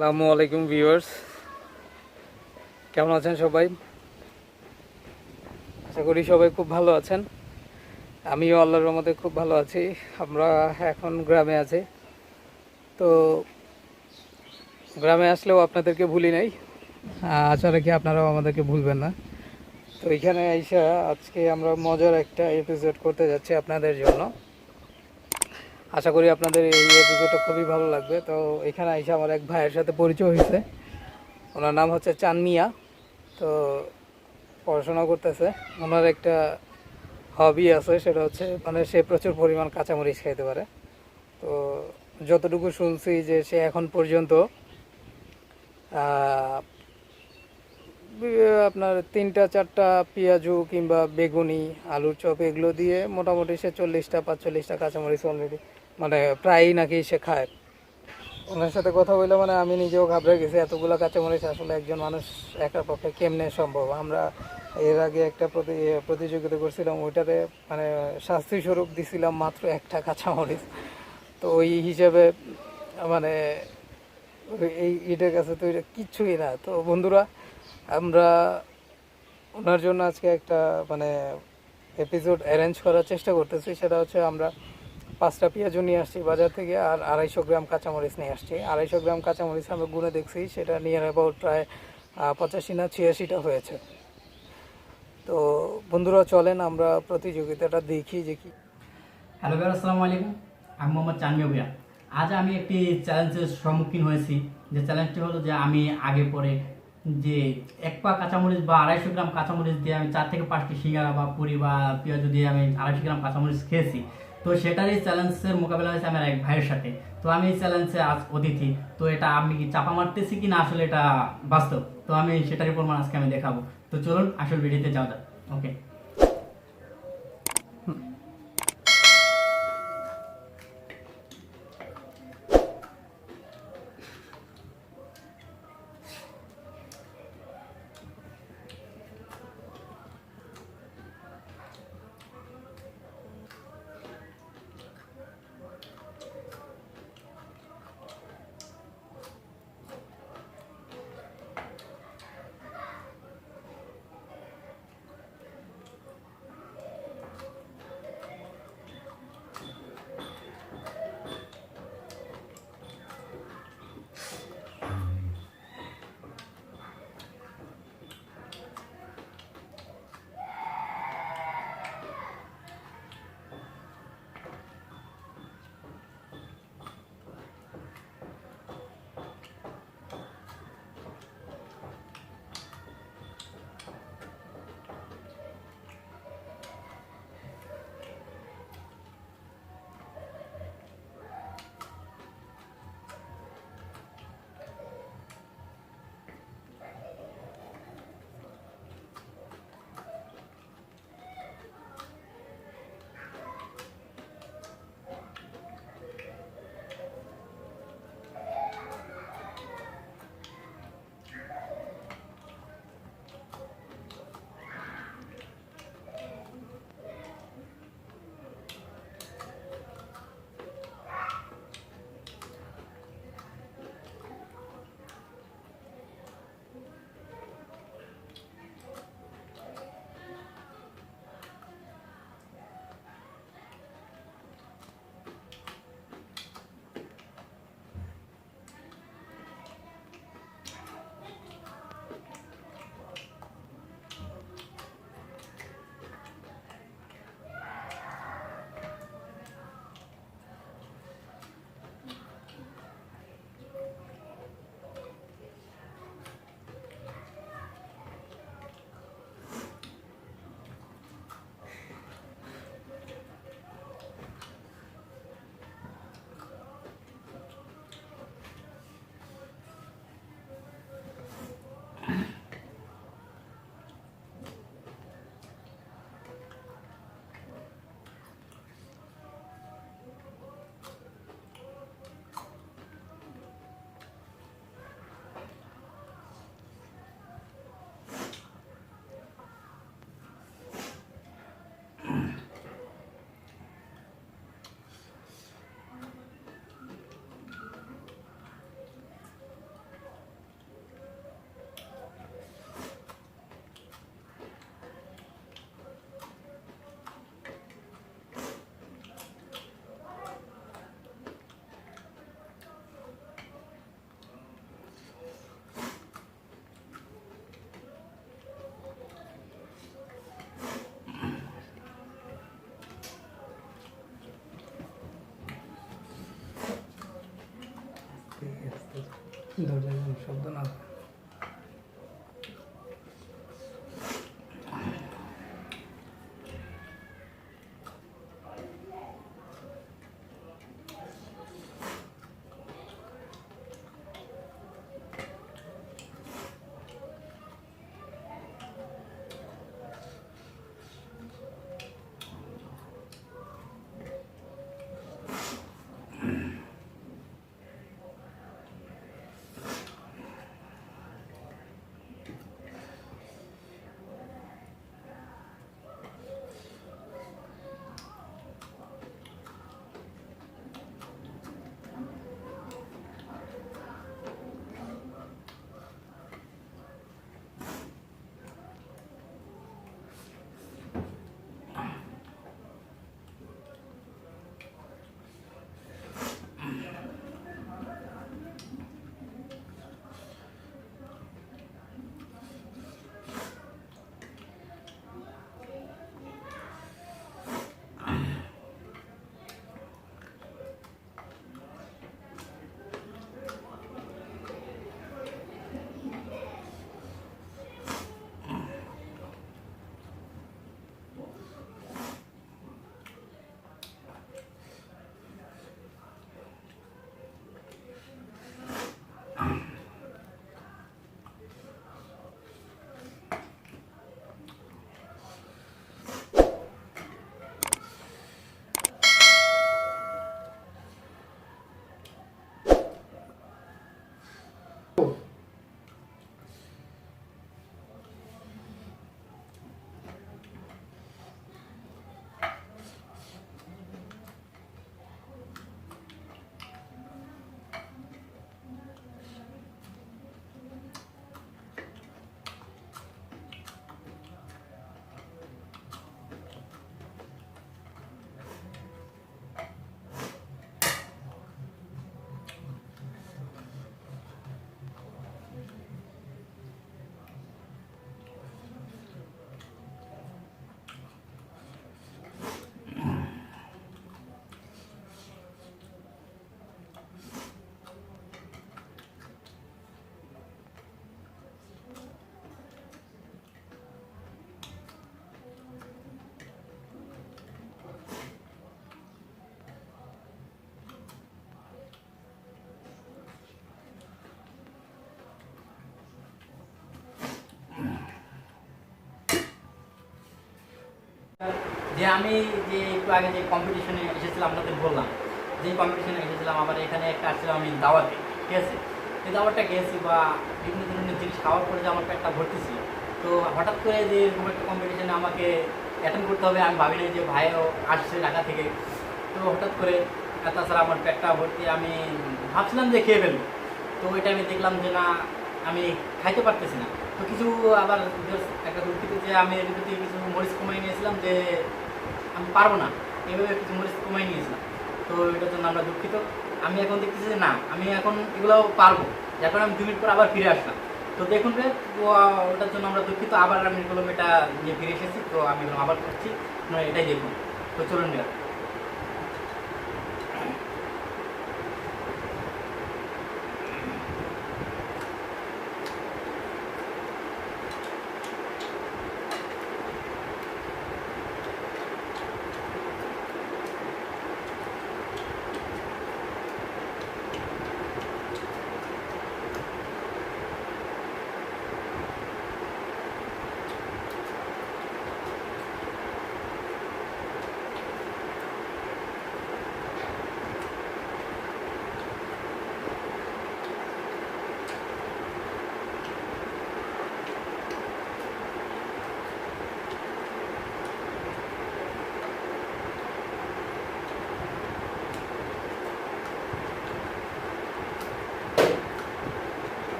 আসসালামুআলাইকুম viewers, কেমন আছেন সবাই? আশা করি সবাই খুব ভালো আছেন। আমিও আল্লাহর রহমতে খুব ভালো আছি। আমরা এখন গ্রামে আছি। তো গ্রামে আসলেও আপনাদেরকে ভুলি নাই, আশা রাখি আপনারাও আমাদেরকে ভুলবেন না। তো এখানে আইসা আজকে আমরা মজার একটা এপিসোড করতে যাচ্ছি আপনাদের জন্য। আশা করি আপনাদের এই এপিসোডটা খুবই ভালো লাগবে। তো এখানে আইসা আমার এক ভাইয়ের সাথে পরিচয় হয়েছে। ওনার নাম হচ্ছে চান মিয়া। তো পড়াশোনা করতেছে। ওনার একটা হবি আছে, সেটা হচ্ছে সে প্রচুর পরিমাণ কাঁচামরিচ খাইতে পারে। তো যতটুকু শুনছি যে সে এখন পর্যন্ত আপনার 3-4টা পেঁয়াজু কিংবা বেগুনি, আলুর চপ এগুলো দিয়ে মোটামুটি সে 40-45টা কাঁচামরিচ অলরেডি প্রায়ই নাকি সে খায়। ওনার সাথে কথা বললে আমি নিজেও ঘাবড়ে গেছি, এতগুলো কাঁচামরিচ আসলে একজন মানুষ একার পক্ষে কেমনে সম্ভব। আমরা এর আগে একটা প্রতিযোগিতা করছিলাম, ওইটাতে শাস্তি স্বরূপ দিছিলাম মাত্র একটা কাঁচামরিচ। তো ওই হিসেবে মানে এটার কাছে তো এটা কিচ্ছুই না। তো বন্ধুরা, আমরা ওনার জন্য আজকে একটা এপিসোড অ্যারেঞ্জ করার চেষ্টা করতেছি। সেটা হচ্ছে আমরা 5টা পেঁয়াজু নিয়ে আসছি বাজার থেকে, আর 250 গ্রাম কাঁচামরিচ নিয়ে আসছি। 250 গ্রাম কাঁচামরিচ আমরা গুনে দেখছি, সেটা নিয়ার অ্যাবাউট প্রায় 85 না 86টা হয়েছে। তো বন্ধুরা, চলেন আমরা প্রতিযোগিতাটা দেখি যে কি। হ্যালো ভাই, আসসালামু আলাইকুম। আমি মোহাম্মদ চানমিয়া ভুঁইয়া। আজ আমি একটি চ্যালেঞ্জের সম্মুখীন হয়েছি। যে চ্যালেঞ্জটি হলো যে আমি আগে পরে যে 1 পা কাঁচামরিচ বা 250 গ্রাম কাঁচামরিচ দিয়ে আমি 4 থেকে 5টি সিঙ্গারা বা পুরি বা পেঁয়াজু দিয়ে আমি 250 গ্রাম কাঁচামরিচ খেয়েছি। তো সেটারই চ্যালেঞ্জের মোকাবেলা হয়েছে আমার এক ভাইয়ের সাথে। তো আমি এই চ্যালেঞ্জে আজ অতিথি। তো এটা আমি কি চাপা মারতেছি কি না আসলে এটা বাস্তব, তো আমি সেটারই প্রমাণ আজকে আমি দেখাবো। তো চলুন আসল ভিডিওতে যাওয়া যাক। ওকে। দরজায় যেন শব্দ না হয়। যে আমি যে একটু আগে যে কম্পিটিশনে এসেছিলাম আপনাদের বললাম, যে কম্পিটিশনে এসেছিলাম, আবার এখানে একটা আসছিলাম আমি দাওয়াতে, ঠিক আছে। এই দাওয়াতটা খেয়েছি বা বিভিন্ন ধরনের জিনিস খাওয়ার পরে যে আমার পেটটা ভর্তি ছিল, তো হঠাৎ করে যে এরকম একটা কম্পিটিশনে আমাকে অ্যাটেন্ড করতে হবে আমি ভাবিনি, যে ভাইও আসছে ঢাকা থেকে, তো হঠাৎ করে তাছাড়া আমার পেটটা ভর্তি, আমি ভাবছিলাম যে খেয়ে ফেলবো, তো ওইটা আমি দেখলাম যে না আমি খাইতে পারতেছি না। তো কিছু আবার একটা দুঃখিত যে আমি এর ভিতরে কিছু মরিচ কমাই নিয়েছিলাম, যে আমি পারবো না এইভাবে কিছু মরিচ কমাই নিয়েছিলাম, তো এটার জন্য আমরা দুঃখিত। আমি এখন দেখতেছি যে না আমি এখন এগুলো পারবো, যার কারণে আমি 2 মিনিট পর আবার ফিরে আসলাম। তো দেখুন রে, তো ওটার জন্য আমরা দুঃখিত। আবার আমি বললাম এটা নিয়ে ফিরে এসেছি, তো আমি আবার করছি, এটাই দেখুন। তো চলুন গেল।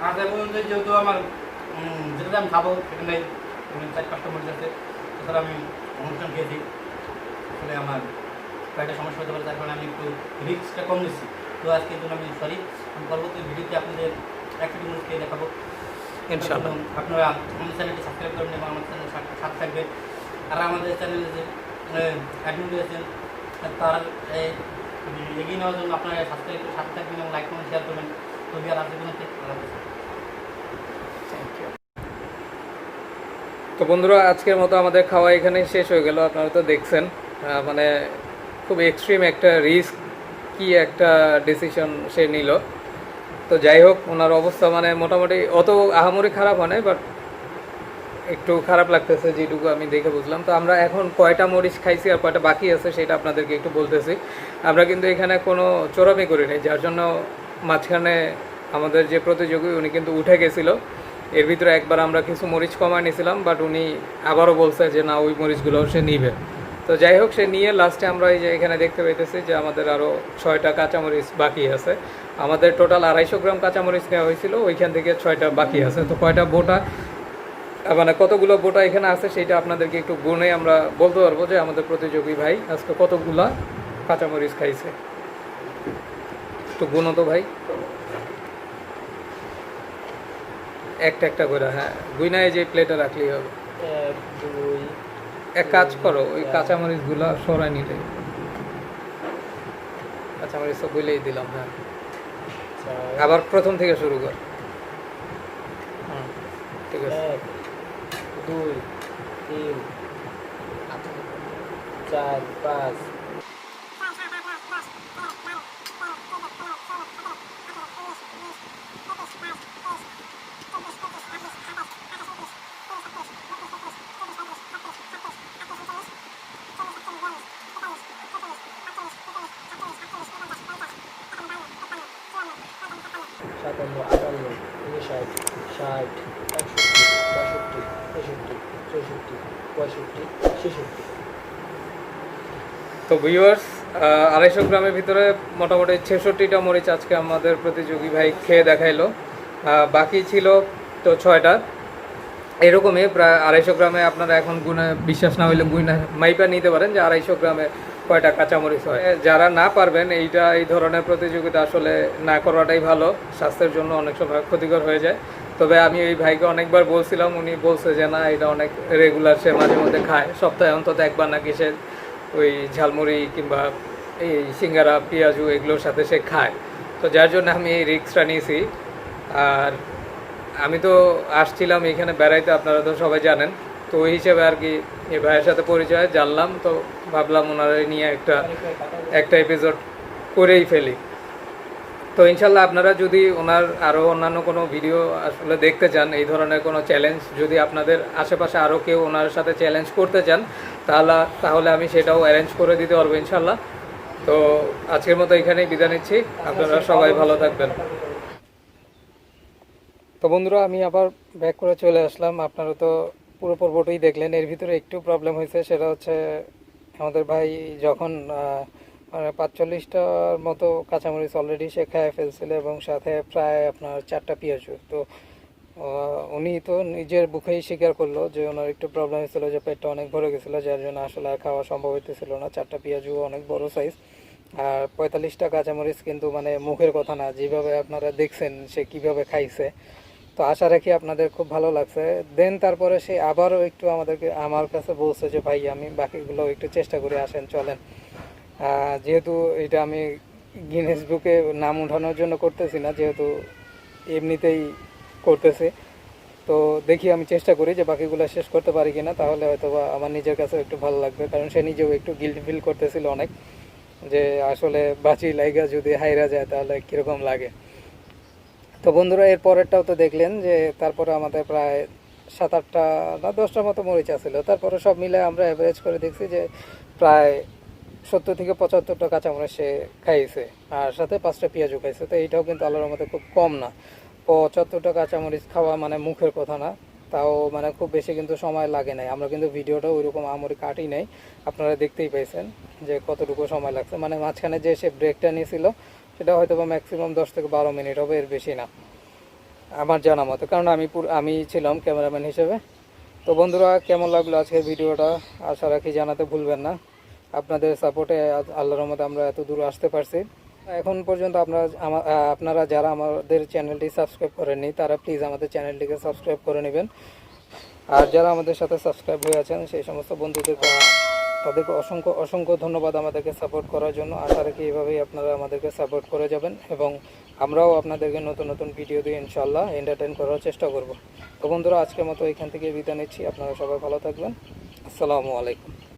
আর তার মধ্যে যেহেতু আমার যেটাতে আমি খাবো সেটা নেই, 4-5টা মরিচ আছে, এছাড়া আমি অনুষ্ঠান খেয়েছি, আসলে আমার কয়েকটা সমস্যা হতে পারে, তার কারণে আমি একটু রিস্কটা কম নিচ্ছি। তো আজকে জন্য আমি সরি, আমি পরবর্তী ভিডিওতে আপনাদের একটা মরিচ খেয়ে দেখাবো ইনশাআল্লাহ। আপনারা আমাদের চ্যানেলটি সাবস্ক্রাইব করবেন এবং আমাদের চ্যানেল সাথে থাকবেন। আর আমাদের চ্যানেলে যে অ্যাডমিন রয়েছেন তারা এগিয়ে নেওয়ার জন্য আপনারা সাবস্ক্রাইব করে সাথে থাকবেন এবং লাইক করবেন, শেয়ার করবেন। তো আর আজকের জন্য থ্যাংক ইউ। তো বন্ধুরা, আজকের মতো আমাদের খাওয়া এখানেই শেষ হয়ে গেল। আপনারা তো দেখছেন মানে খুব এক্সট্রিম একটা রিস্ক, কি একটা ডিসিশন সে নিল। তো যাই হোক, ওনার অবস্থা মানে মোটামুটি অত আহামরি খারাপ হয় নাই, বাট একটু খারাপ লাগতেছে যেটুকু আমি দেখে বুঝলাম। তো আমরা এখন কয়টা মরিচ খাইছি আর কয়টা বাকি আছে সেটা আপনাদেরকে একটু বলতেছি। আমরা কিন্তু এখানে কোনো চোরামি করি নাই, যার জন্য মাঝখানে আমাদের যে প্রতিযোগী উনি কিন্তু উঠে গেছিলো। এর ভিতরে একবার আমরা কিছু মরিচ কমায় নিয়েছিলাম, বাট উনি আবারও বলছে যে না, ওই মরিচগুলো সে নিবে। তো যাই হোক, সে নিয়ে লাস্টে আমরা এই যে এখানে দেখতে পাইতেছি যে আমাদের আরও 6টা কাঁচামরিচ বাকি আছে। আমাদের টোটাল 250 গ্রাম কাঁচামরিচ নেওয়া হয়েছিল, ওইখান থেকে 6টা বাকি আছে। তো কয়টা বোটা মানে কতগুলো বোটা এখানে আছে সেটা আপনাদেরকে একটু গুণে আমরা বলতে পারবো যে আমাদের প্রতিযোগী ভাই আজকে কতগুলা কাঁচামরিচ খাইছে। একটু গুণো তো ভাই, একটা একটা করে। হ্যাঁ, গুইনায় যে প্লেটে রাখলেই হবে। 1 2 এক কাজ করো, ওই কাঁচামরিচগুলো সরাই নিলে। কাঁচামরিচ তো গুলেই দিলাম। হ্যাঁ, 4 আবার প্রথম থেকে শুরু কর। ঠিক আছে। 1 2 3 4 5 57 58 59 60 61 62 63 64 65 তো ভিউয়ার্স, 250 গ্রামের ভিতরে মোটামুটি 66টা মরিচ আজকে আমাদের প্রতিযোগী ভাই খেয়ে দেখাইলো। বাকি ছিল তো 6টা। এরকমই প্রায় 250 গ্রামে আপনারা এখন গুণে, বিশ্বাস না হইলে গুণে মাইপা নিতে পারেন যে 250 গ্রামে কয়টা কাঁচামরিচ হয়। যারা না পারবেন, এই ধরনের প্রতিযোগিতা আসলে না করাটাই ভালো, স্বাস্থ্যের জন্য অনেক সময় ক্ষতিকর হয়ে যায়। তবে আমি এই ভাইকে অনেকবার বলছিলাম, উনি বলছে যে না, এটা অনেক রেগুলার, সে মাঝে মধ্যে খায়, সপ্তাহে অন্তত একবার নাকি সে ওই ঝালমুড়ি কিংবা এই সিঙ্গারা পেঁয়াজু এগুলোর সাথে সে খায়। তো যার জন্য আমি এই রিস্কটা নিয়েছি। আর আমি তো আসছিলাম এখানে বেড়াইতে, আপনারা তো সবাই জানেন। তো ওই হিসেবে আর কি এই ভাইয়ের সাথে পরিচয় জানলাম, তো ভাবলাম ওনারা নিয়ে একটা এপিসোড করেই ফেলি। তো ইনশাল্লাহ আপনারা যদি ওনার আরও অন্যান্য কোনো ভিডিও আসলে দেখতে চান, এই ধরনের কোনো চ্যালেঞ্জ যদি আপনাদের আশেপাশে আরও কেউ ওনার সাথে চ্যালেঞ্জ করতে চান, তাহলে আমি সেটাও অ্যারেঞ্জ করে দিতে পারবো ইনশাল্লাহ। তো আজকের মতো এখানেই বিদায় নিচ্ছি, আপনারা সবাই ভালো থাকবেন। তো বন্ধুরা, আমি আবার ব্যাক করে চলে আসলাম। আপনারা তো পুরো পর্বটাই দেখলেন। এর ভিতরে একটু প্রবলেম হয়েছে, সেটা হচ্ছে আমাদের ভাই যখন মানে 45টার মতো কাঁচামরিচ অলরেডি সে খেয়ে ফেলছিল এবং সাথে প্রায় আপনার 4টা পেঁয়াজু। তো উনি তো নিজের মুখেই স্বীকার করলো যে ওনার একটু প্রবলেম হয়েছিল, যে পেটটা অনেক ভরে গেছিলো, যার জন্য আসলে আর খাওয়া সম্ভব হইতেছিল না। 4টা পেঁয়াজু অনেক বড় সাইজ, আর 45টা কাঁচামরিচ কিন্তু মানে মুখের কথা না। যেভাবে আপনারা দেখছেন সে কিভাবে খাইছে, তো আশা রাখি আপনাদের খুব ভালো লাগছে। দেন তারপরে সে আবারও একটু আমার কাছে বলছে যে ভাই, আমি বাকিগুলো একটু চেষ্টা করে আসেন, চলেন। যেহেতু এটা আমি গিনেস বুকে নাম উঠানোর জন্য করতেছি না, যেহেতু এমনিতেই করতেছি। তো দেখি আমি চেষ্টা করি যে বাকিগুলো শেষ করতে পারি কিনা, তাহলে হয়তো বা আমার নিজের কাছেও একটু ভালো লাগবে। কারণ সে নিজেও একটু গিল্টি ফিল করতেছিল অনেক, যে আসলে বাঁচি লাইগা যদি হাইরা যায় তাহলে কীরকম লাগে। তো বন্ধুরা, এর পরেরটাও তো দেখলেন যে তারপরে আমাদের প্রায় 7-8টা না 10টার মতো মরিচ আছিল। তারপরে সব মিলে আমরা অ্যাভারেজ করে দেখছি যে প্রায় 70 থেকে 75টা কাঁচামরিচ সে খাইছে, আর সাথে 5টা পেঁয়াজও খাইছে। তো এইটাও কিন্তু আল্লাহর মধ্যে খুব কম না। 75টা কাঁচামরিচ খাওয়া মানে মুখের কথা না, তাও মানে খুব বেশি কিন্তু সময় লাগে নাই। আমরা কিন্তু ভিডিওটা ওইরকম আমরি কাটি নাই, আপনারা দেখতেই পাইছেন যে কতটুকু সময় লাগছে। মানে মাঝখানে যে সে ব্রেকটা নিয়েছিল সেটা হয়তো বা ম্যাক্সিমাম 10 থেকে 12 মিনিট হবে, এর বেশি না। আমার জানা মতো, কারণ আমি ছিলাম ক্যামেরাম্যান হিসেবে। তো বন্ধুরা, কেমন লাগলো আজকের ভিডিওটা আশা রাখি জানাতে ভুলবেন না। আপনাদের সাপোর্টে আল্লাহর রহমতে আমরা এত দূর আসতে পারছি। এখন পর্যন্ত আপনারা যারা আমাদের চ্যানেলটি সাবস্ক্রাইব করেননি তারা প্লিজ আমাদের চ্যানেলটিকে সাবস্ক্রাইব করে নেবেন। আর যারা আমাদের সাথে সাবস্ক্রাইব হয়ে আছেন সেই সমস্ত বন্ধুদেরকে তাদেরকে অসংখ্য অসংখ্য ধন্যবাদ আমাদেরকে সাপোর্ট করার জন্য। আশা রাখি এভাবেই আপনারা আমাদেরকে সাপোর্ট করে যাবেন এবং আমরাও আপনাদেরকে নতুন নতুন ভিডিও দিয়ে ইনশাআল্লাহ এন্টারটেইন করার চেষ্টা করব। তো বন্ধুরা, আজকের মতো এখান থেকে বিদায় নিচ্ছি। আপনারা সবাই ভালো থাকবেন। আসসালামু আলাইকুম।